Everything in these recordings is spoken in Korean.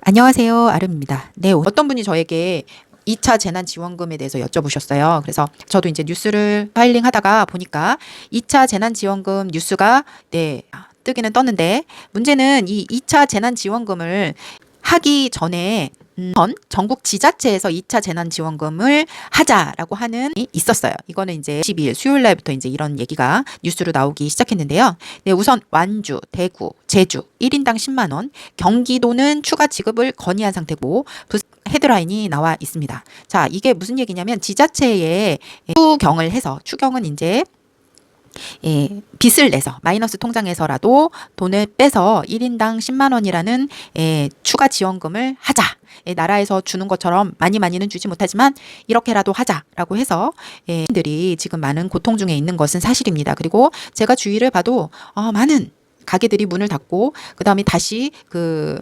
안녕하세요. 아름입니다. 네, 어떤 분이 저에게 2차 재난지원금에 대해서 여쭤보셨어요. 그래서 저도 이제 뉴스를 파일링 하다가 보니까 2차 재난지원금 뉴스가 뜨기는 떴는데, 문제는 이 2차 재난지원금을 하기 전에 전 전국 지자체에서 2차 재난지원금을 하자라고 하는 있었어요. 이거는 이제 12일 수요일 날부터 이제 이런 얘기가 뉴스로 나오기 시작했는데요. 네, 우선 완주, 대구, 제주 1인당 10만 원, 경기도는 추가 지급을 건의한 상태고 헤드라인이 나와 있습니다. 자, 이게 무슨 얘기냐면 지자체에 추경은 이제 빚을 내서 마이너스 통장에서라도 돈을 빼서 1인당 10만 원이라는 추가 지원금을 하자. 나라에서 주는 것처럼 많이는 주지 못하지만 이렇게라도 하자라고 해서 들이 지금 많은 고통 중에 있는 것은 사실입니다. 그리고 제가 주위를 봐도 많은 가게들이 문을 닫고 그 다음에 다시 그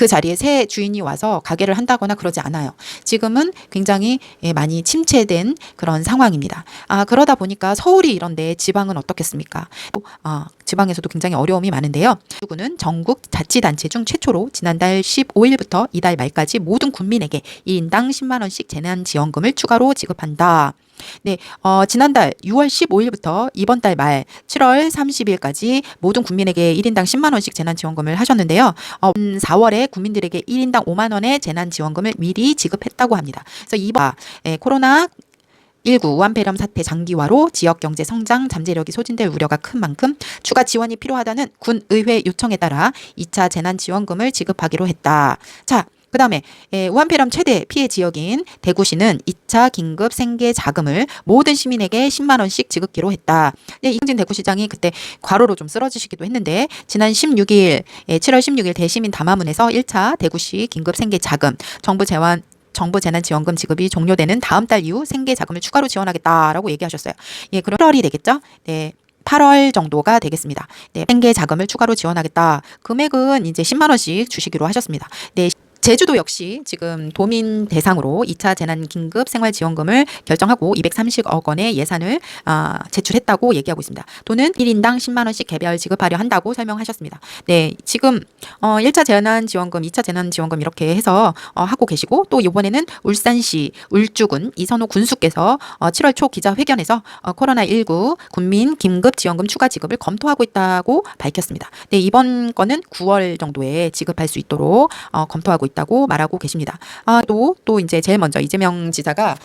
자리에 새 주인이 와서 가게를 한다거나 그러지 않아요. 지금은 굉장히 많이 침체된 그런 상황입니다. 그러다 보니까 서울이 이런데 지방은 어떻겠습니까? 지방에서도 굉장히 어려움이 많은데요. 정부는 전국 자치단체 중 최초로 지난달 15일부터 이달 말까지 모든 국민에게 1인당 10만 원씩 재난지원금을 추가로 지급한다. 네, 지난달 6월 15일부터 이번 달 말 7월 30일까지 모든 국민에게 1인당 10만 원씩 재난지원금을 하셨는데요. 4월에 국민들에게 1인당 5만 원의 재난지원금을 미리 지급했다고 합니다. 그래서 이번 코로나 19 우한폐렴 사태 장기화로 지역 경제 성장 잠재력이 소진될 우려가 큰 만큼 추가 지원이 필요하다는 군의회 요청에 따라 2차 재난지원금을 지급하기로 했다. 자, 그 다음에 우한폐렴 최대 피해 지역인 대구시는 2차 긴급 생계 자금을 모든 시민에게 10만 원씩 지급기로 했다. 이경진 대구시장이 그때 과로로 좀 쓰러지시기도 했는데 지난 7월 16일 대시민 담화문에서 1차 대구시 긴급 생계 자금 정부 재난지원금 지급이 종료되는 다음 달 이후 생계 자금을 추가로 지원하겠다라고 얘기하셨어요. 그럼 8월이 되겠죠? 네. 8월 정도가 되겠습니다. 네, 생계 자금을 추가로 지원하겠다. 금액은 이제 10만 원씩 주시기로 하셨습니다. 네. 제주도 역시 지금 도민 대상으로 2차 재난 긴급 생활지원금을 결정하고 230억 원의 예산을 제출했다고 얘기하고 있습니다. 돈은 1인당 10만 원씩 개별 지급하려 한다고 설명하셨습니다. 네, 지금 1차 재난지원금, 2차 재난지원금 이렇게 해서 하고 계시고 또 이번에는 울산시 울주군 이선호 군수께서 7월 초 기자회견에서 코로나19 국민 긴급 지원금 추가 지급을 검토하고 있다고 밝혔습니다. 네, 이번 건은 9월 정도에 지급할 수 있도록 검토하고 있다고 말하고 계십니다. 또 이제 제일 먼저 이재명 지사가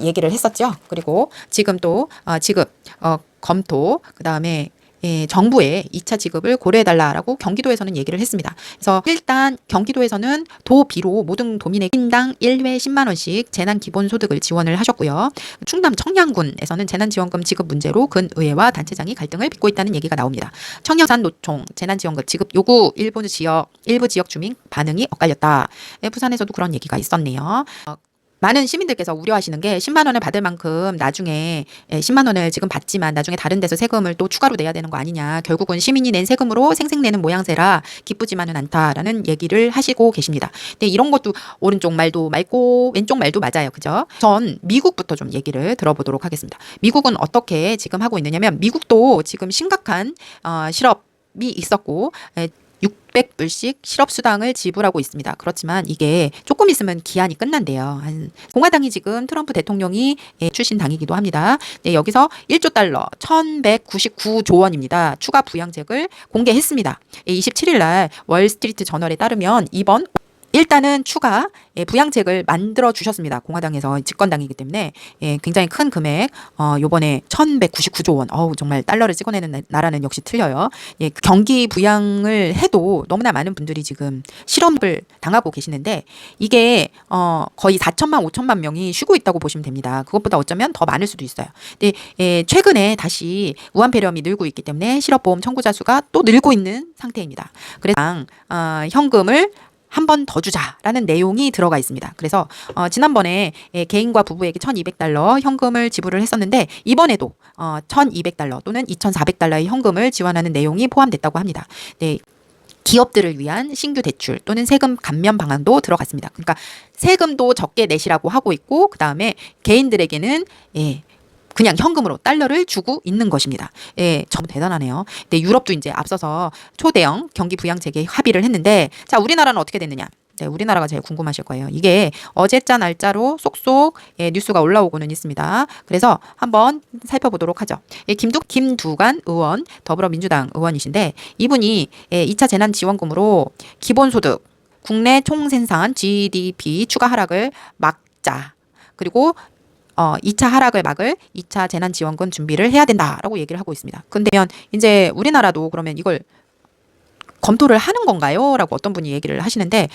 얘기를 했었죠. 그리고 지금 또 지급 검토 그다음에 정부의 2차 지급을 고려해달라고 경기도에서는 얘기를 했습니다. 그래서 일단 경기도에서는 도비로 모든 도민에게 1인당 1회 10만 원씩 재난기본소득을 지원을 하셨고요. 충남 청양군에서는 재난지원금 지급 문제로 군의회와 단체장이 갈등을 빚고 있다는 얘기가 나옵니다. 청양산노총 재난지원금 지급 요구 일부 지역 주민 반응이 엇갈렸다. 부산에서도 그런 얘기가 있었네요. 많은 시민들께서 우려하시는 게 10만 원을 받을 만큼 나중에 10만 원을 지금 받지만 나중에 다른 데서 세금을 또 추가로 내야 되는 거 아니냐. 결국은 시민이 낸 세금으로 생색내는 모양새라 기쁘지만은 않다라는 얘기를 하시고 계십니다. 근데 이런 것도 오른쪽 말도 맑고 왼쪽 말도 맞아요. 그죠? 전 미국부터 좀 얘기를 들어보도록 하겠습니다. 미국은 어떻게 지금 하고 있느냐면 미국도 지금 심각한 실업이 있었고 600불씩 실업수당을 지불하고 있습니다. 그렇지만 이게 조금 있으면 기한이 끝난대요. 공화당이 지금 트럼프 대통령이 출신 당이기도 합니다. 네, 여기서 1조 달러 1199조 원입니다. 추가 부양책을 공개했습니다. 27일 날 월스트리트 저널에 따르면 일단은 추가 부양책을 만들어 주셨습니다. 공화당에서 집권당이기 때문에 굉장히 큰 금액 요번에 1199조 원 정말 달러를 찍어내는 나라는 역시 틀려요. 경기 부양을 해도 너무나 많은 분들이 지금 실업을 당하고 계시는데 이게 거의 4천만 5천만 명이 쉬고 있다고 보시면 됩니다. 그것보다 어쩌면 더 많을 수도 있어요. 근데 최근에 다시 우한폐렴이 늘고 있기 때문에 실업보험 청구자 수가 또 늘고 있는 상태입니다. 그래서 현금을 한 번 더 주자라는 내용이 들어가 있습니다. 그래서 지난번에 개인과 부부에게 1,200달러 현금을 지불을 했었는데 이번에도 1,200달러 또는 2,400달러의 현금을 지원하는 내용이 포함됐다고 합니다. 네. 기업들을 위한 신규 대출 또는 세금 감면 방안도 들어갔습니다. 그러니까 세금도 적게 내시라고 하고 있고 그다음에 개인들에게는 그냥 현금으로 달러를 주고 있는 것입니다. 정말 대단하네요. 근데 유럽도 이제 앞서서 초대형 경기 부양책에 합의를 했는데 자, 우리나라는 어떻게 됐느냐? 네, 우리나라가 제일 궁금하실 거예요. 이게 어제자 날짜로 쏙쏙 뉴스가 올라오고는 있습니다. 그래서 한번 살펴보도록 하죠. 김두관 의원, 더불어민주당 의원이신데 이분이 2차 재난지원금으로 기본소득, 국내 총생산 GDP 추가 하락을 막자. 그리고 2차 하락을 막을 2차 재난지원금 준비를 해야 된다라고 얘기를 하고 있습니다. 근데 이제 우리나라도 그러면 이걸 검토를 하는 건가요? 라고 어떤 분이 얘기를 하시는데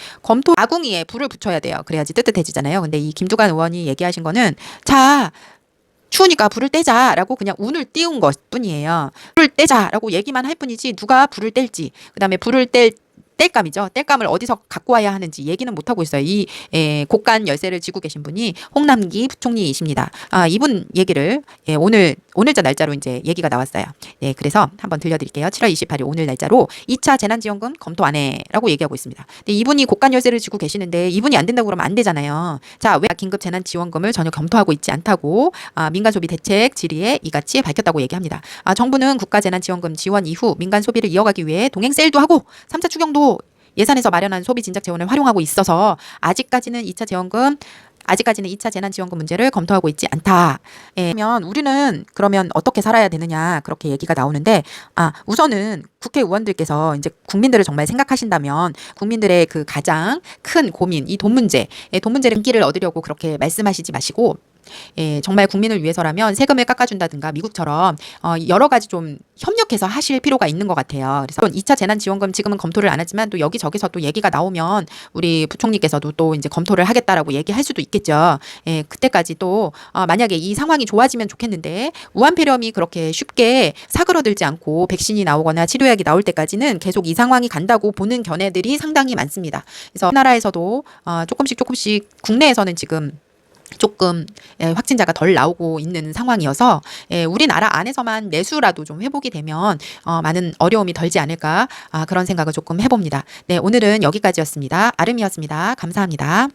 아궁이에 불을 붙여야 돼요. 그래야지 뜨뜻해지잖아요. 근데 이 김두관 의원이 얘기하신 거는 자, 추우니까 불을 떼자라고 그냥 운을 띄운 것 뿐이에요. 불을 떼자라고 얘기만 할 뿐이지 누가 불을 뗄지, 그다음에 불을 뗄감이죠. 뗄감을 어디서 갖고 와야 하는지 얘기는 못하고 있어요. 이 곡간 열쇠를 쥐고 계신 분이 홍남기 부총리이십니다. 이분 얘기를 오늘자 날짜로 이제 얘기가 나왔어요. 네, 그래서 한번 들려드릴게요. 7월 28일 오늘 날짜로 2차 재난지원금 검토 안 해라고 얘기하고 있습니다. 근데 이분이 곡간 열쇠를 쥐고 계시는데 이분이 안 된다고 그러면 안 되잖아요. 자, 왜 긴급 재난지원금을 전혀 검토하고 있지 않다고 민간소비 대책 질의에 이같이 밝혔다고 얘기합니다. 정부는 국가재난지원금 지원 이후 민간 소비를 이어가기 위해 동행세일도 하고 3차 추경도 예산에서 마련한 소비 진작 재원을 활용하고 있어서 아직까지는 2차 재난지원금 문제를 검토하고 있지 않다. 그러면 우리는 그러면 어떻게 살아야 되느냐, 그렇게 얘기가 나오는데 우선은 국회의원들께서 이제 국민들을 정말 생각하신다면 국민들의 그 가장 큰 고민, 이 돈 문제를 인기를 얻으려고 그렇게 말씀하시지 마시고 정말 국민을 위해서라면 세금을 깎아준다든가 미국처럼 여러 가지 좀 협력해서 하실 필요가 있는 것 같아요. 그래서 2차 재난지원금 지금은 검토를 안 하지만 또 여기저기서 또 얘기가 나오면 우리 부총리께서도 또 이제 검토를 하겠다라고 얘기할 수도 있겠죠. 그때까지 또 만약에 이 상황이 좋아지면 좋겠는데 우한폐렴이 그렇게 쉽게 사그러들지 않고 백신이 나오거나 치료약이 나올 때까지는 계속 이 상황이 간다고 보는 견해들이 상당히 많습니다. 그래서 우리나라에서도 조금씩 국내에서는 지금 조금 확진자가 덜 나오고 있는 상황이어서 우리나라 안에서만 내수라도 좀 회복이 되면 많은 어려움이 덜지 않을까, 그런 생각을 조금 해봅니다. 네, 오늘은 여기까지였습니다. 아름이었습니다. 감사합니다.